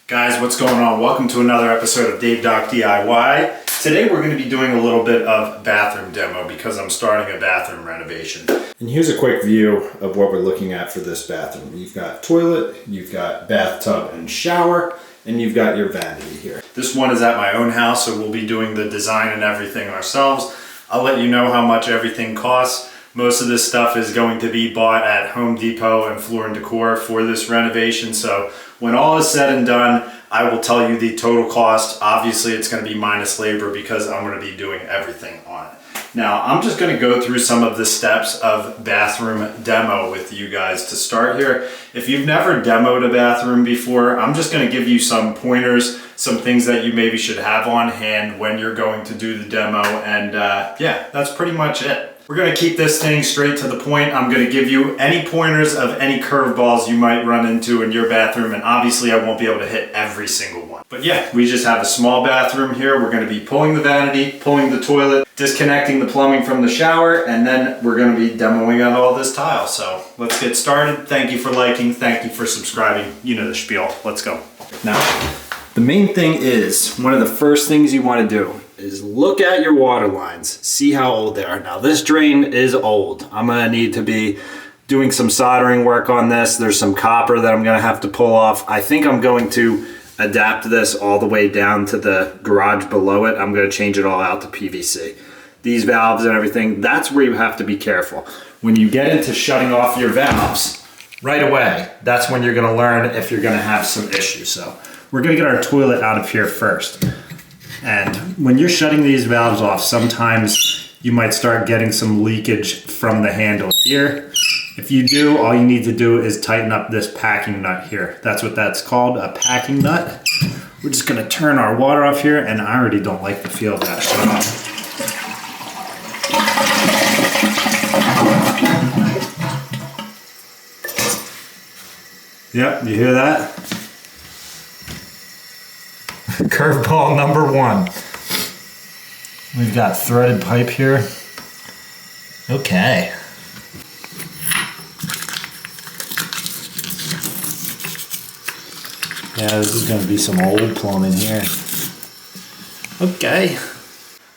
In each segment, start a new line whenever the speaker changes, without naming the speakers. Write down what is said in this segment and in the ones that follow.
Guys, what's going on? Welcome to another episode of Dave Doc DIY. Today we're going to be doing a little bit of bathroom demo because I'm starting a bathroom renovation. And here's a quick view of what we're looking at for this bathroom. You've got toilet, you've got bathtub and shower, and you've got your vanity here. This one is at my own house, so we'll be doing the design and everything ourselves. I'll let you know how much everything costs. Most of this stuff is going to be bought at Home Depot and Floor & Decor for this renovation. So when all is said and done, I will tell you the total cost. Obviously, it's going to be minus labor because I'm going to be doing everything on it. Now, I'm just going to go through some of the steps of bathroom demo with you guys to start here. If you've never demoed a bathroom before, I'm just going to give you some pointers, some things that you maybe should have on hand when you're going to do the demo. And yeah, that's pretty much it. We're going to keep this thing straight to the point. I'm going to give you any pointers of any curveballs you might run into in your bathroom, and obviously I won't be able to hit every single one. But yeah, we just have a small bathroom here. We're going to be pulling the vanity, pulling the toilet, disconnecting the plumbing from the shower, and then we're going to be demoing out all this tile. So let's get started. Thank you for liking. Thank you for subscribing. You know the spiel. Let's go. Now, the main thing is, one of the first things you want to do is look at your water lines, see how old they are. Now this drain is old. I'm gonna need to be doing some soldering work on this. There's some copper that I'm gonna have to pull off. I think I'm going to adapt this all the way down to the garage below it. I'm gonna change it all out to PVC. These valves and everything, that's where you have to be careful. When you get into shutting off your valves, right away, that's when you're gonna learn if you're gonna have some issues. So we're gonna get our toilet out of here first. And when you're shutting these valves off, sometimes you might start getting some leakage from the handle here. If you do, all you need to do is tighten up this packing nut here. That's what that's called, a packing nut. We're just gonna turn our water off here, and I already don't like the feel of that shut off. Yep, you hear that? Curveball number one. We've got threaded pipe here. Okay. Yeah, this is gonna be some old plumbing here. Okay.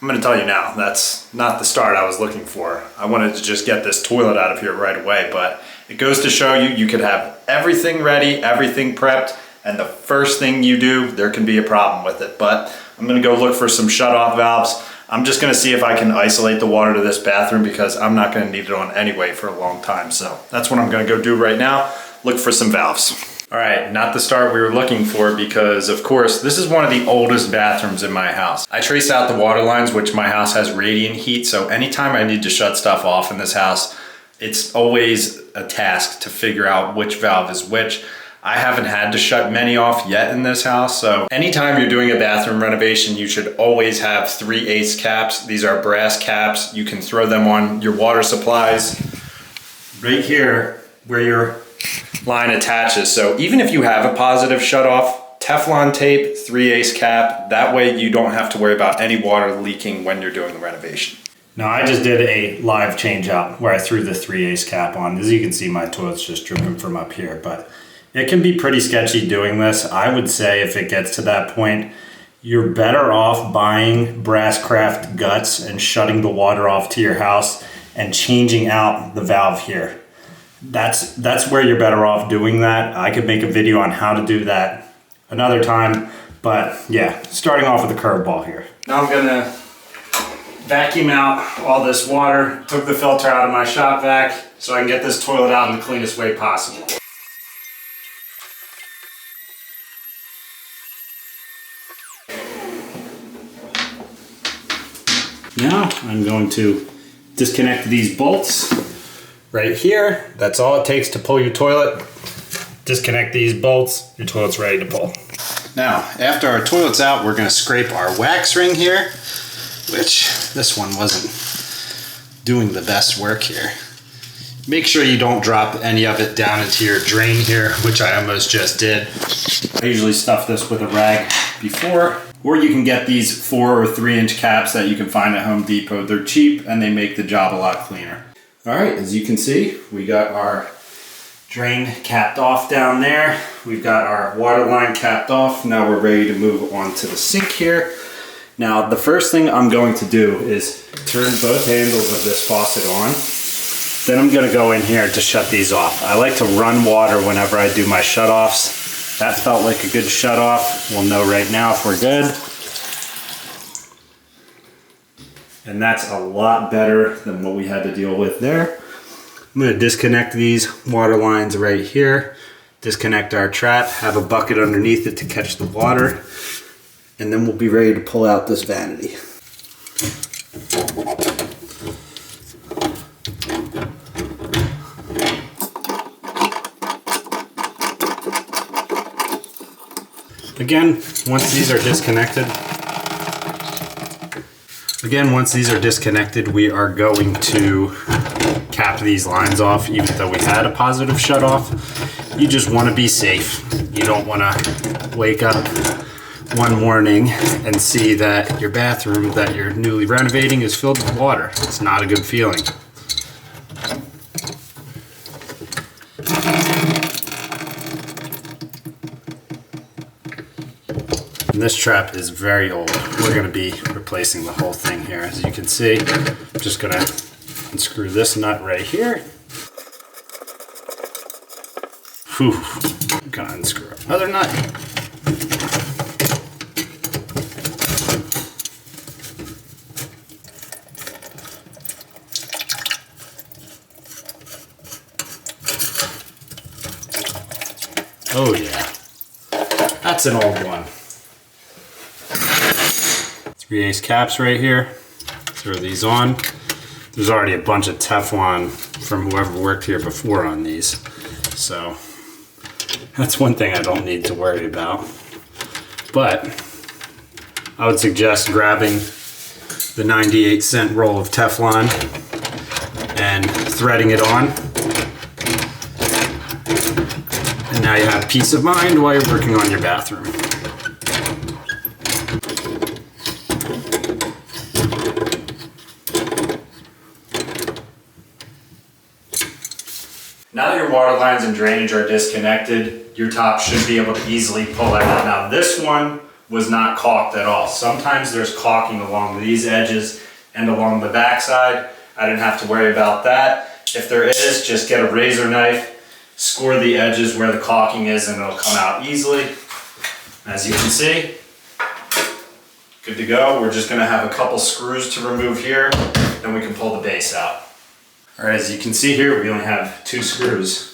I'm gonna tell you now, that's not the start I was looking for. I wanted to just get this toilet out of here right away, but it goes to show you, you could have everything ready, everything prepped, and the first thing you do, there can be a problem with it. But I'm gonna go look for some shut-off valves. I'm just gonna see if I can isolate the water to this bathroom because I'm not gonna need it on anyway for a long time. So that's what I'm gonna go do right now, look for some valves. All right, not the start we were looking for because of course, this is one of the oldest bathrooms in my house. I traced out the water lines, which my house has radiant heat. So anytime I need to shut stuff off in this house, it's always a task to figure out which valve is which. I haven't had to shut many off yet in this house, so anytime you're doing a bathroom renovation, you should always have 3/8 caps. These are brass caps. You can throw them on your water supplies right here where your line attaches. So even if you have a positive shut off, Teflon tape, 3/8 cap, that way you don't have to worry about any water leaking when you're doing the renovation. Now I just did a live change out where I threw the 3/8 cap on. As you can see, my toilet's just dripping from up here, but it can be pretty sketchy doing this. I would say if it gets to that point, you're better off buying brass craft guts and shutting the water off to your house and changing out the valve here. That's where you're better off doing that. I could make a video on how to do that another time, but yeah, starting off with a curveball here. Now I'm gonna vacuum out all this water, took the filter out of my shop vac so I can get this toilet out in the cleanest way possible. Now I'm going to disconnect these bolts right here. That's all it takes to pull your toilet. Disconnect these bolts, your toilet's ready to pull. Now, after our toilet's out, we're gonna scrape our wax ring here, which this one wasn't doing the best work here. Make sure you don't drop any of it down into your drain here, which I almost just did. I usually stuff this with a rag before. Or you can get these 4 or 3 inch caps that you can find at Home Depot. They're cheap and they make the job a lot cleaner. All right, as you can see, we got our drain capped off down there. we've got our water line capped off. Now we're ready to move on to the sink here. Now, the first thing I'm going to do is turn both handles of this faucet on. Then I'm gonna go in here to shut these off. I like to run water whenever I do my shut-offs. That felt like a good shut-off. We'll know right now if we're good. And that's a lot better than what we had to deal with there. I'm gonna disconnect these water lines right here, disconnect our trap, have a bucket underneath it to catch the water, and then we'll be ready to pull out this vanity. Again, once these are disconnected, we are going to cap these lines off, even though we had a positive shut off. You just want to be safe. You don't want to wake up one morning and see that your bathroom that you're newly renovating is filled with water. It's not a good feeling. And this trap is very old. We're going to be replacing the whole thing here. As you can see, I'm just going to unscrew this nut right here. Whew. I'm going to unscrew another nut. Oh yeah, that's an old one. 3/8 caps right here. Throw these on. There's already a bunch of Teflon from whoever worked here before on these. So that's one thing I don't need to worry about. But I would suggest grabbing the 98-cent roll of Teflon and threading it on. And now you have peace of mind while you're working on your bathroom. Now that your water lines and drainage are disconnected, your top should be able to easily pull that out. Now this one was not caulked at all. Sometimes there's caulking along these edges and along the backside. I didn't have to worry about that. If there is, just get a razor knife, score the edges where the caulking is, and it'll come out easily. As you can see, good to go. We're just gonna have a couple screws to remove here, then we can pull the base out. All right, as you can see here, we only have 2 screws.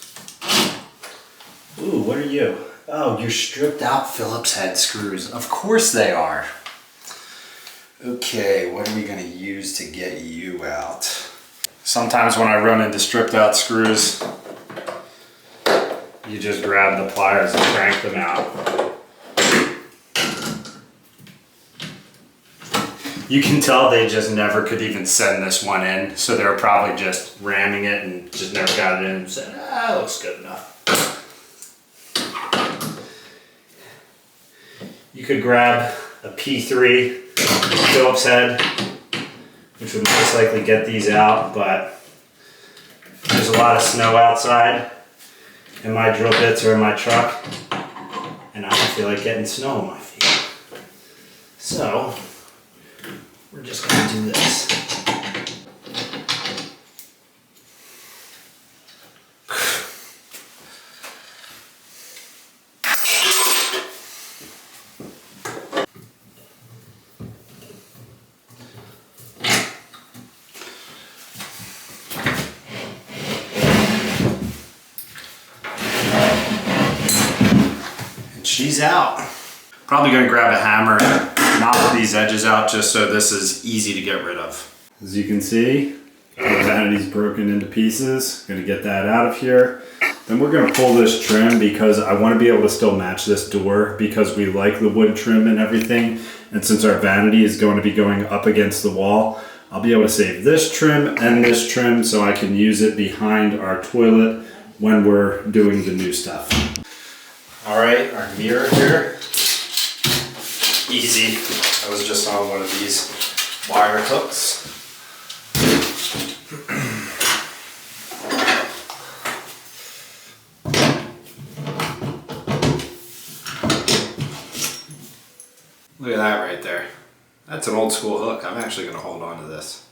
Ooh, what are you? Oh, you're stripped out Phillips head screws. Of course they are. Okay, what are we gonna use to get you out? Sometimes when I run into stripped out screws, you just grab the pliers and crank them out. You can tell they just never could even send this one in, so they were probably just ramming it and just never got it in and said, ah, looks good enough. You could grab a P3 Phillips head, which would most likely get these out, but there's a lot of snow outside and my drill bits are in my truck and I don't feel like getting snow on my feet. So we're just going to do this. And she's out. Probably going to grab a hammer, knock these edges out just so this is easy to get rid of. As you can see, the vanity's broken into pieces. Going to get that out of here. Then we're going to pull this trim because I want to be able to still match this door because we like the wood trim and everything. And since our vanity is going to be going up against the wall, I'll be able to save this trim and this trim so I can use it behind our toilet when we're doing the new stuff. All right, our mirror here. Easy. I was just on one of these wire hooks. Look at that right there. That's an old school hook. I'm actually going to hold on to this.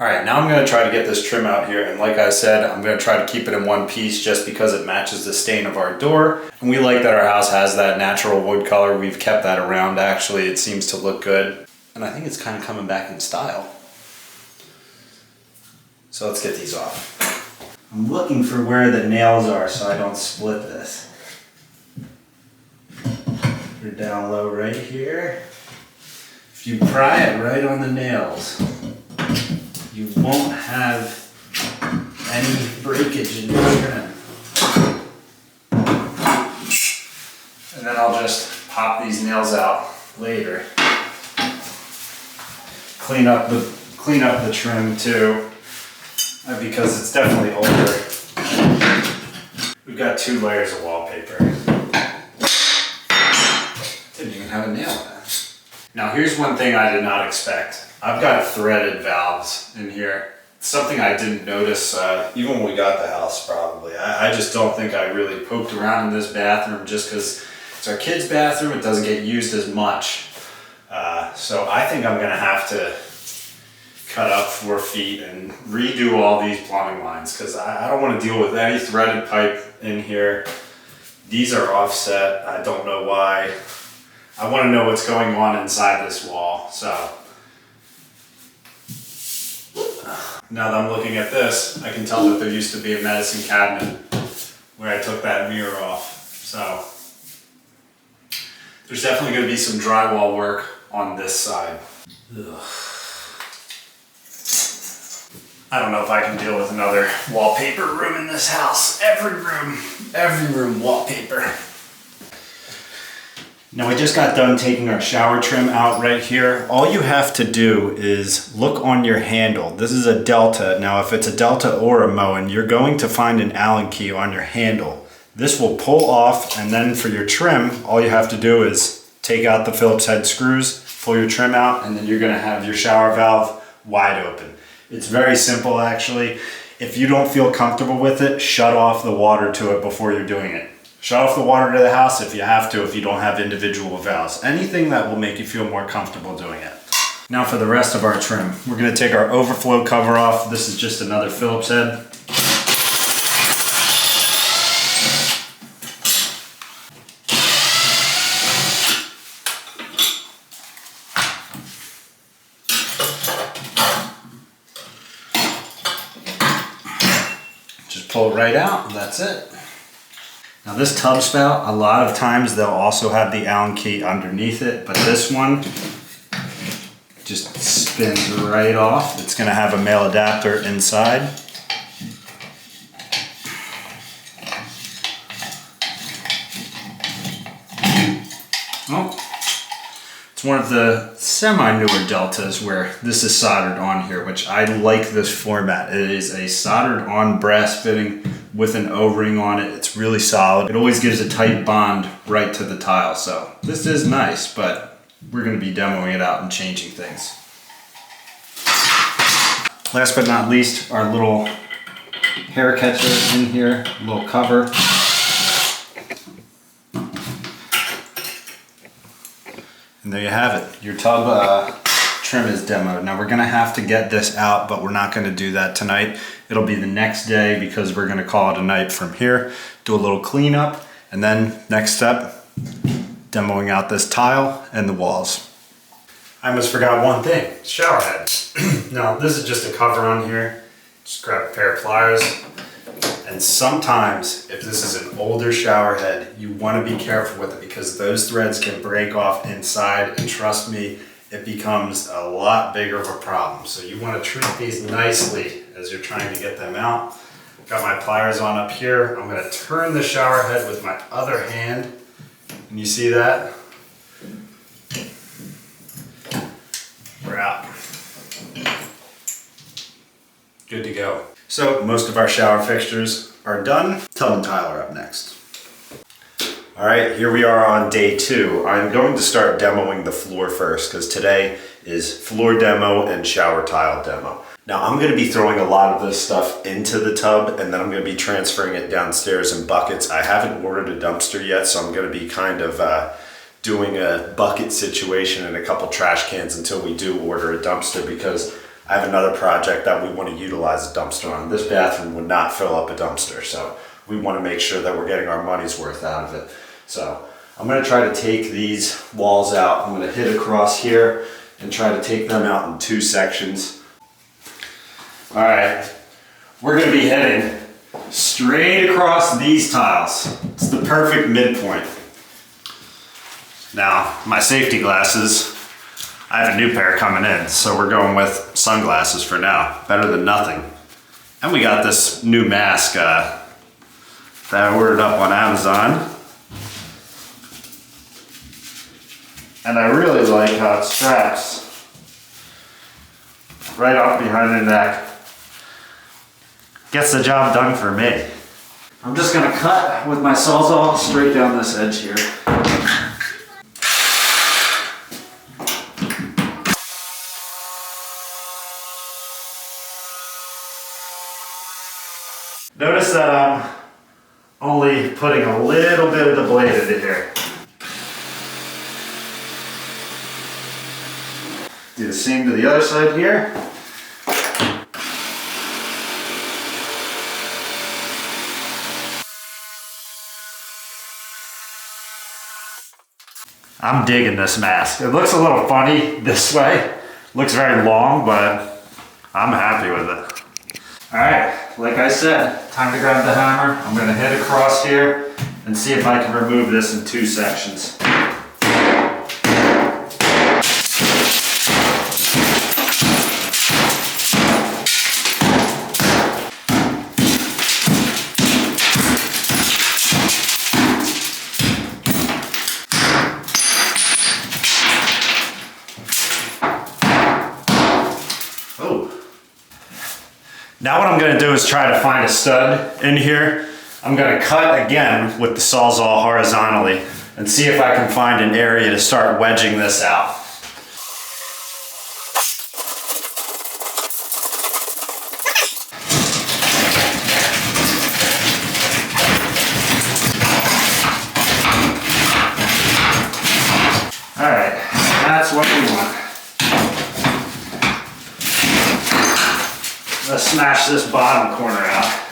All right, now I'm going to try to get this trim out here, and like I said, I'm going to try to keep it in one piece just because it matches the stain of our door. And we like that our house has that natural wood color. We've kept that around, actually. It seems to look good. And I think it's kind of coming back in style. So let's get these off. I'm looking for where the nails are so I don't split this. They're down low right here. If you pry it right on the nails, you won't have any breakage in your trim. And then I'll just pop these nails out later. Clean up the trim too, because it's definitely older. We've got 2 layers of wallpaper. Didn't even have a nail in that. Now here's one thing I did not expect. I've got threaded valves in here. It's something I didn't notice even when we got the house probably. I just don't think I really poked around in this bathroom just because it's our kids' bathroom. It doesn't get used as much. So I think I'm gonna have to cut up 4 feet and redo all these plumbing lines because I don't want to deal with any threaded pipe in here. These are offset. I don't know why. I want to know what's going on inside this wall. So now that I'm looking at this, I can tell that there used to be a medicine cabinet where I took that mirror off. So there's definitely going to be some drywall work on this side. Ugh. I don't know if I can deal with another wallpaper room in this house. Every room wallpaper. Now we just got done taking our shower trim out right here. All you have to do is look on your handle. This is a Delta. Now if it's a Delta or a Moen, you're going to find an Allen key on your handle. This will pull off, and then for your trim, all you have to do is take out the Phillips head screws, pull your trim out, and then you're gonna have your shower valve wide open. It's very simple actually. If you don't feel comfortable with it, shut off the water to it before you're doing it. Shut off the water to the house if you have to, if you don't have individual valves. Anything that will make you feel more comfortable doing it. Now for the rest of our trim. We're gonna take our overflow cover off. This is just another Phillips head. Just pull it right out, and that's it. Now this tub spout, a lot of times they'll also have the Allen key underneath it, but this one just spins right off. It's gonna have a male adapter inside. Oh, it's one of the semi-newer Deltas where this is soldered on here, which I like this format. It is a soldered on brass fitting with an O-ring on it. It's really solid. It always gives a tight bond right to the tile. So this is nice, but we're gonna be demoing it out and changing things. Last but not least, our little hair catcher in here, little cover. And there you have it. Your tub trim is demoed. Now we're gonna have to get this out, but we're not gonna do that tonight. It'll be the next day because we're gonna call it a night from here, do a little cleanup, and then next step, demoing out this tile and the walls. I almost forgot one thing, shower head. Now this is just a cover on here. Just grab a pair of pliers. And sometimes, if this is an older shower head, you want to be careful with it because those threads can break off inside, and trust me, it becomes a lot bigger of a problem. So you want to treat these nicely as you're trying to get them out. Got my pliers on up here. I'm going to turn the shower head with my other hand. And you see that? We're out. Good to go. So most of our shower fixtures are done. Tub and tile are up next. All right, here we are on day 2. I'm going to start demoing the floor first because today is floor demo and shower tile demo. Now I'm going to be throwing a lot of this stuff into the tub, and then I'm going to be transferring it downstairs in buckets. I haven't ordered a dumpster yet, so I'm going to be kind of doing a bucket situation and a couple trash cans until we do order a dumpster, because I have another project that we want to utilize a dumpster on. This bathroom would not fill up a dumpster, so we want to make sure that we're getting our money's worth out of it. So I'm going to try to take these walls out. I'm going to hit across here and try to take them out in 2 sections. All right, we're going to be heading straight across these tiles. It's the perfect midpoint. Now, my safety glasses, I have a new pair coming in, so we're going with sunglasses for now. Better than nothing. And we got this new mask that I ordered up on Amazon. And I really like how it straps right up behind the neck. Gets the job done for me. I'm just gonna cut with my Sawzall straight down this edge here. Notice that I'm only putting a little bit of the blade into here. Do the same to the other side here. I'm digging this mask. It looks a little funny this way. Looks very long, but I'm happy with it. All right, like I said, time to grab the hammer. I'm gonna head across here and see if I can remove this in 2 sections. Now what I'm going to do is try to find a stud in here. I'm going to cut again with the Sawzall horizontally and see if I can find an area to start wedging this out. All right, that's what we want. Let's smash this bottom corner out.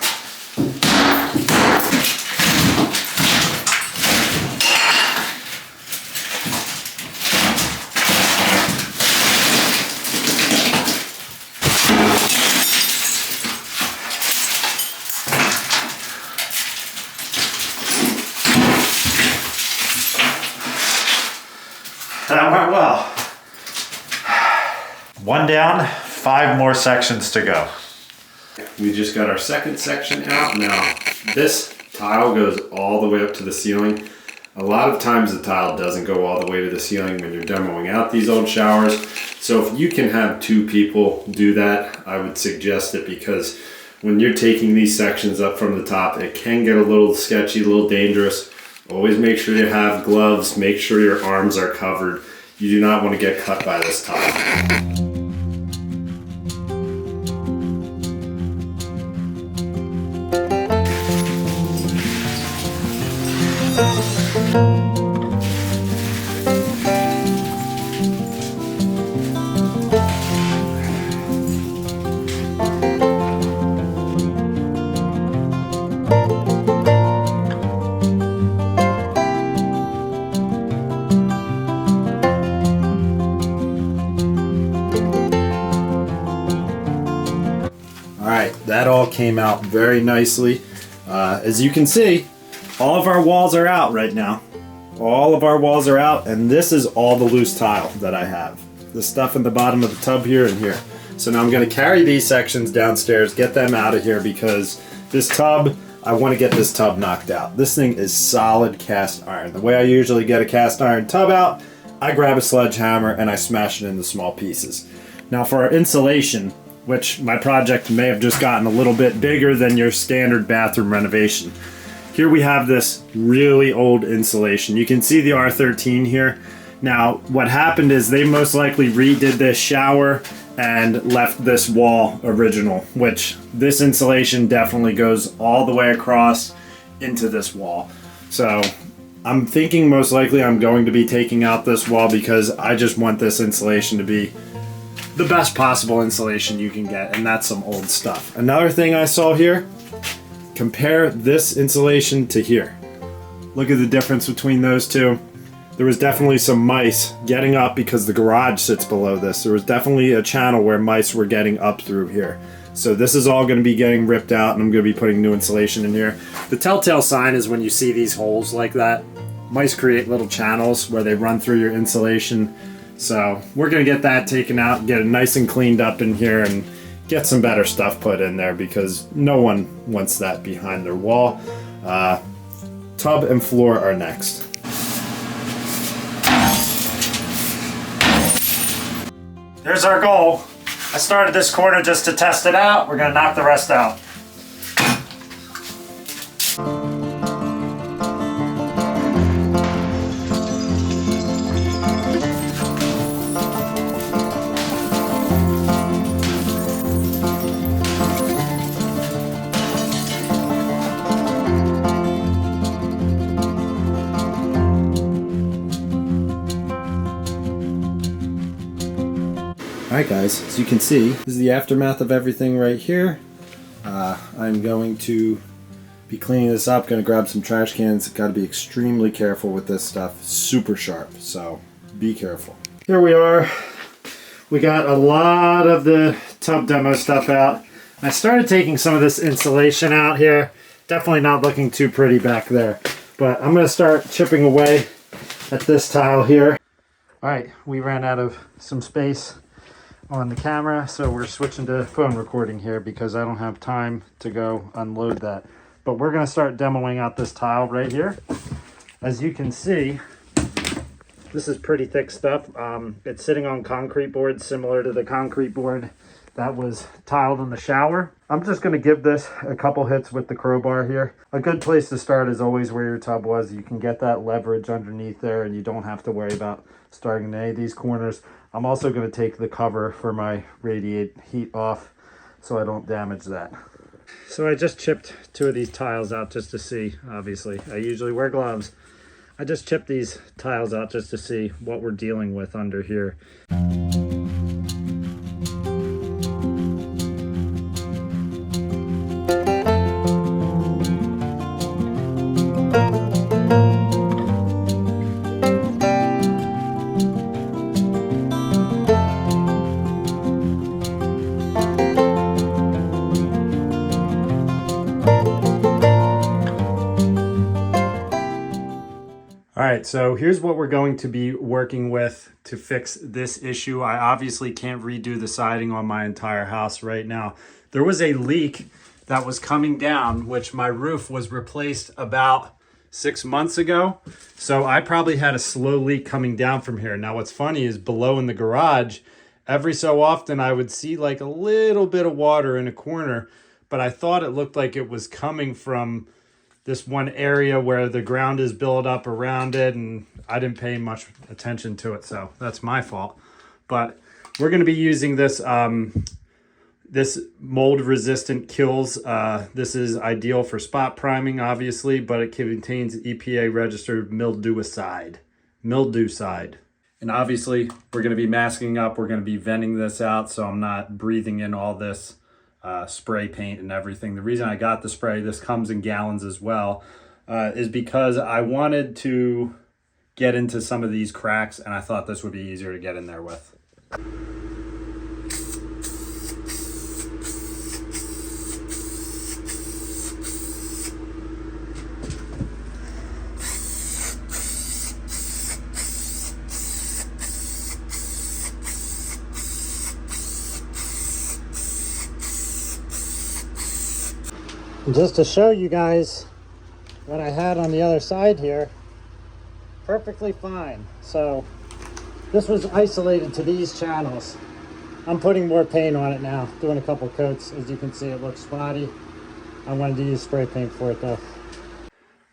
That went well. 1 down, 5 more sections to go. We just got our second section out. Now, this tile goes all the way up to the ceiling. A lot of times the tile doesn't go all the way to the ceiling when you're demoing out these old showers. So if you can have 2 people do that, I would suggest it, because when you're taking these sections up from the top, it can get a little sketchy, a little dangerous. Always make sure you have gloves, make sure your arms are covered. You do not want to get cut by this tile. That all came out very nicely. As you can see, all of our walls are out right now. All of our walls are out, and this is all the loose tile that I have. The stuff in the bottom of the tub here and here. So now I'm going to carry these sections downstairs, get them out of here, because this tub, I want to get this tub knocked out. This thing is solid cast iron. The way I usually get a cast iron tub out, I grab a sledgehammer and I smash it into small pieces. Now for our insulation, which my project may have just gotten a little bit bigger than your standard bathroom renovation. Here we have this really old insulation. You can see the R13 here. Now, what happened is they most likely redid this shower and left this wall original, which this insulation definitely goes all the way across into this wall. So I'm thinking most likely I'm going to be taking out this wall because I just want this insulation to be the best possible insulation you can get, and that's some old stuff. Another thing I saw here, compare this insulation to here. Look at the difference between those two. There was definitely some mice getting up because the garage sits below this. There was definitely a channel where mice were getting up through here. So this is all going to be getting ripped out, and I'm going to be putting new insulation in here. The telltale sign is when you see these holes like that. Mice create little channels where they run through your insulation. So we're going to get that taken out, get it nice and cleaned up in here, and get some better stuff put in there because no one wants that behind their wall. Tub and floor are next. There's our goal. I started this corner just to test it out. We're going to knock the rest out. Alright guys, as you can see, this is the aftermath of everything right here. I'm going to be cleaning this up, going to grab some trash cans. Got to be extremely careful with this stuff, super sharp, so be careful. Here we are. We got a lot of the tub demo stuff out. I started taking some of this insulation out here. Definitely not looking too pretty back there, but I'm going to start chipping away at this tile here. Alright, we ran out of some space on the camera, so we're switching to phone recording here because I don't have time to go unload that. But we're going to start demoing out this tile right here. As you can see, this is pretty thick stuff. It's sitting on concrete board similar to the concrete board that was tiled in the shower. I'm just going to give this a couple hits with the crowbar here. A good place to start is always where your tub was. You can get that leverage underneath there and you don't have to worry about starting in any of these corners. I'm also going to take the cover for my radiate heat off so I don't damage that. So I just chipped two of these tiles out just to see, obviously. I usually wear gloves. I just chipped these tiles out just to see what we're dealing with under here. Alright, so here's what we're going to be working with to fix this issue. I obviously can't redo the siding on my entire house right now. There was a leak that was coming down, which my roof was replaced about 6 months ago. So I probably had a slow leak coming down from here. Now what's funny is below in the garage, every so often I would see like a little bit of water in a corner, but I thought it looked like it was coming from this one area where the ground is built up around it, and I didn't pay much attention to it, so that's my fault. But we're going to be using this this mold resistant Kills. This is ideal for spot priming, obviously, but it contains EPA registered mildewcide. And obviously we're going to be masking up, we're going to be venting this out so I'm not breathing in all this spray paint and everything. The reason I got the spray, this comes in gallons as well, is because I wanted to get into some of these cracks and I thought this would be easier to get in there with. Just to show you guys what I had on the other side here, perfectly fine. So this was isolated to these channels. I'm putting more paint on it now, doing a couple coats. As you can see, it looks spotty. I wanted to use spray paint for it though.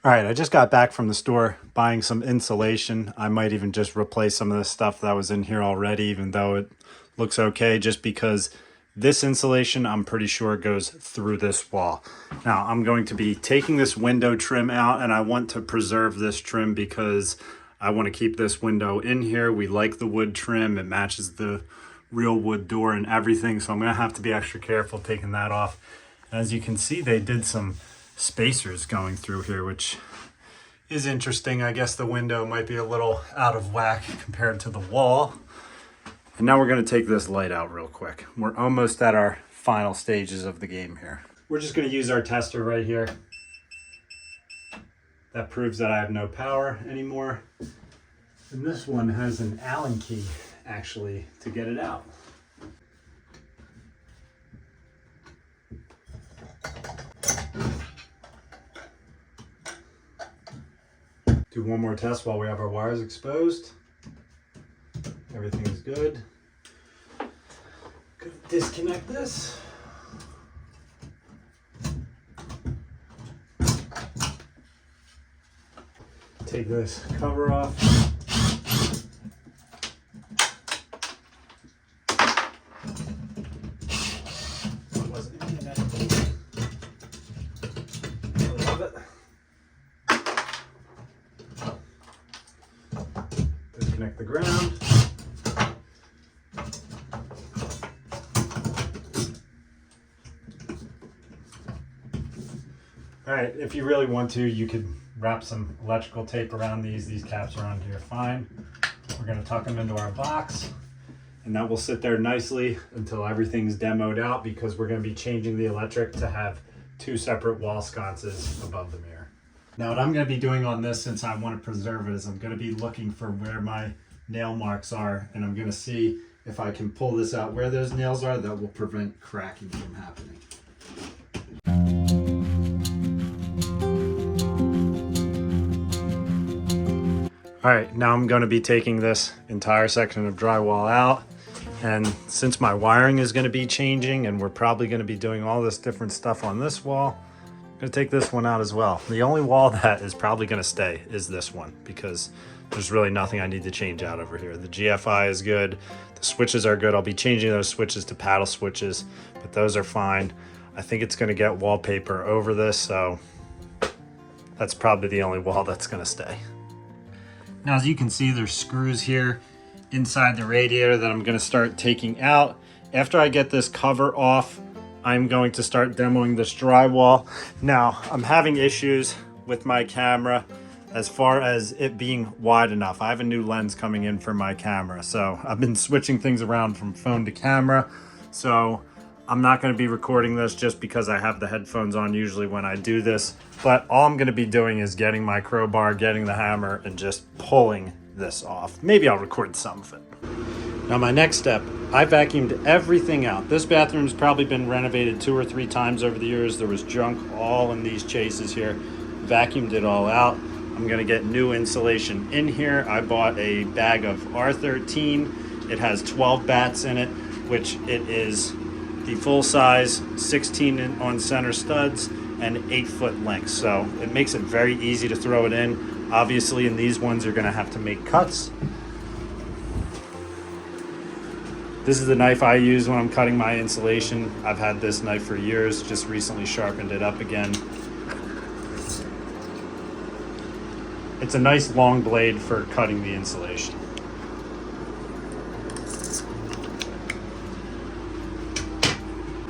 All right, I just got back from the store buying some insulation. I might even just replace some of the stuff that was in here already, even though it looks okay, just because this insulation, I'm pretty sure, goes through this wall. Now, I'm going to be taking this window trim out, and I want to preserve this trim because I want to keep this window in here. We like the wood trim. It matches the real wood door and everything, so I'm going to have to be extra careful taking that off. As you can see, they did some spacers going through here, which is interesting. I guess the window might be a little out of whack compared to the wall. And now we're going to take this light out real quick. We're almost at our final stages of the game here. We're just going to use our tester right here. That proves that I have no power anymore. And this one has an Allen key actually to get it out. Do one more test while we have our wires exposed. Everything's good. Gonna disconnect this. Take this cover off. Disconnect the ground. All right, if you really want to, you could wrap some electrical tape around these. These caps are on here fine. We're gonna tuck them into our box, and that will sit there nicely until everything's demoed out, because we're gonna be changing the electric to have 2 separate wall sconces above the mirror. Now what I'm gonna be doing on this, since I wanna preserve it, is I'm gonna be looking for where my nail marks are, and I'm gonna see if I can pull this out where those nails are. That will prevent cracking from happening. All right, now I'm going to be taking this entire section of drywall out, and since my wiring is going to be changing and we're probably going to be doing all this different stuff on this wall, I'm going to take this one out as well. The only wall that is probably going to stay is this one, because there's really nothing I need to change out over here. The GFI is good, the switches are good. I'll be changing those switches to paddle switches, but those are fine. I think it's going to get wallpaper over this, so that's probably the only wall that's going to stay. Now, as you can see, there's screws here inside the radiator that I'm going to start taking out. After I get this cover off, I'm going to start demoing this drywall. Now, I'm having issues with my camera as far as it being wide enough. I have a new lens coming in for my camera, so I've been switching things around from phone to camera. So I'm not going to be recording this just because I have the headphones on usually when I do this. But all I'm going to be doing is getting my crowbar, getting the hammer, and just pulling this off. Maybe I'll record some of it. Now my next step, I vacuumed everything out. This bathroom's probably been renovated 2 or 3 times over the years. There was junk all in these chases here. Vacuumed it all out. I'm going to get new insulation in here. I bought a bag of R13. It has 12 bats in it, which it is the full size 16 on center studs and 8-foot length. So it makes it very easy to throw it in. Obviously in these ones you're gonna have to make cuts. This is the knife I use when I'm cutting my insulation. I've had this knife for years, just recently sharpened it up again. It's a nice long blade for cutting the insulation.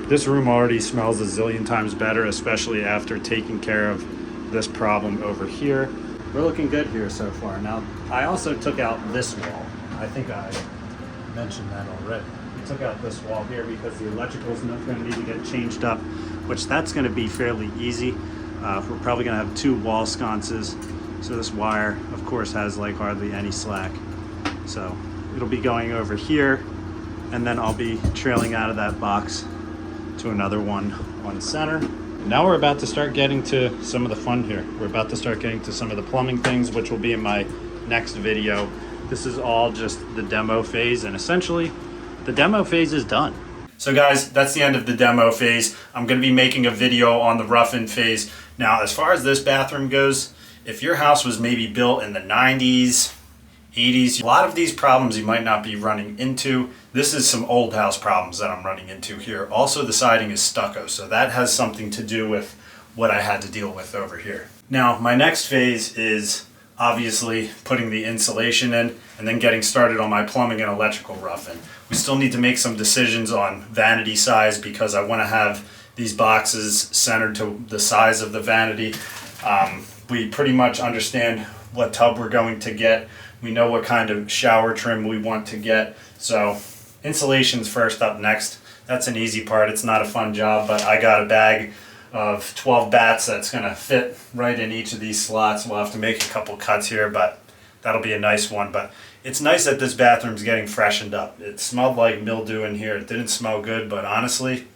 This room already smells a zillion times better, especially after taking care of this problem over here. We're looking good here so far. Now, I also took out this wall. I think I mentioned that already. We took out this wall here because the electrical's not going to need to get changed up, which that's going to be fairly easy. We're probably going to have 2 wall sconces. So this wire, of course, has like hardly any slack. So it'll be going over here, and then I'll be trailing out of that box to another one on center. Now we're about to start getting to some of the fun here. We're about to start getting to some of the plumbing things, which will be in my next video. This is all just the demo phase, and essentially the demo phase is done. So guys, that's the end of the demo phase. I'm going to be making a video on the rough-in phase. Now, as far as this bathroom goes, If your house was maybe built in the 90s, 80s, a lot of these problems you might not be running into. This is some old house problems that I'm running into here. Also, the siding is stucco, so that has something to do with what I had to deal with over here. Now, my next phase is obviously putting the insulation in and then getting started on my plumbing and electrical roughing. We still need to make some decisions on vanity size because I want to have these boxes centered to the size of the vanity. We pretty much understand what tub we're going to get. We know what kind of shower trim we want to get. So insulation's first up next. That's an easy part. It's not a fun job, but I got a bag of 12 bats that's gonna fit right in each of these slots. We'll have to make a couple cuts here, but that'll be a nice one. But it's nice that this bathroom's getting freshened up. It smelled like mildew in here. It didn't smell good, but honestly,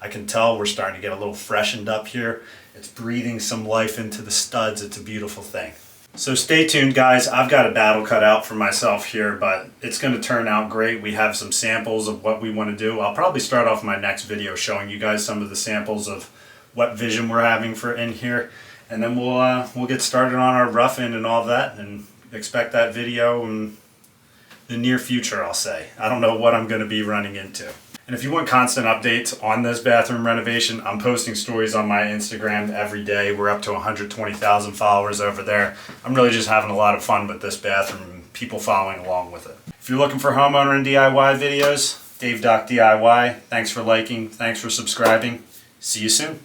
I can tell we're starting to get a little freshened up here. It's breathing some life into the studs. It's a beautiful thing. So stay tuned, guys. I've got a battle cut out for myself here, but it's going to turn out great. We have some samples of what we want to do. I'll probably start off my next video showing you guys some of the samples of what vision we're having for in here, and then we'll get started on our roughing and all that, and expect that video in the near future, I'll say. I don't know what I'm going to be running into. And if you want constant updates on this bathroom renovation, I'm posting stories on my Instagram every day. We're up to 120,000 followers over there. I'm really just having a lot of fun with this bathroom and people following along with it. If you're looking for homeowner and DIY videos, Dave Doc DIY. Thanks for liking. Thanks for subscribing. See you soon.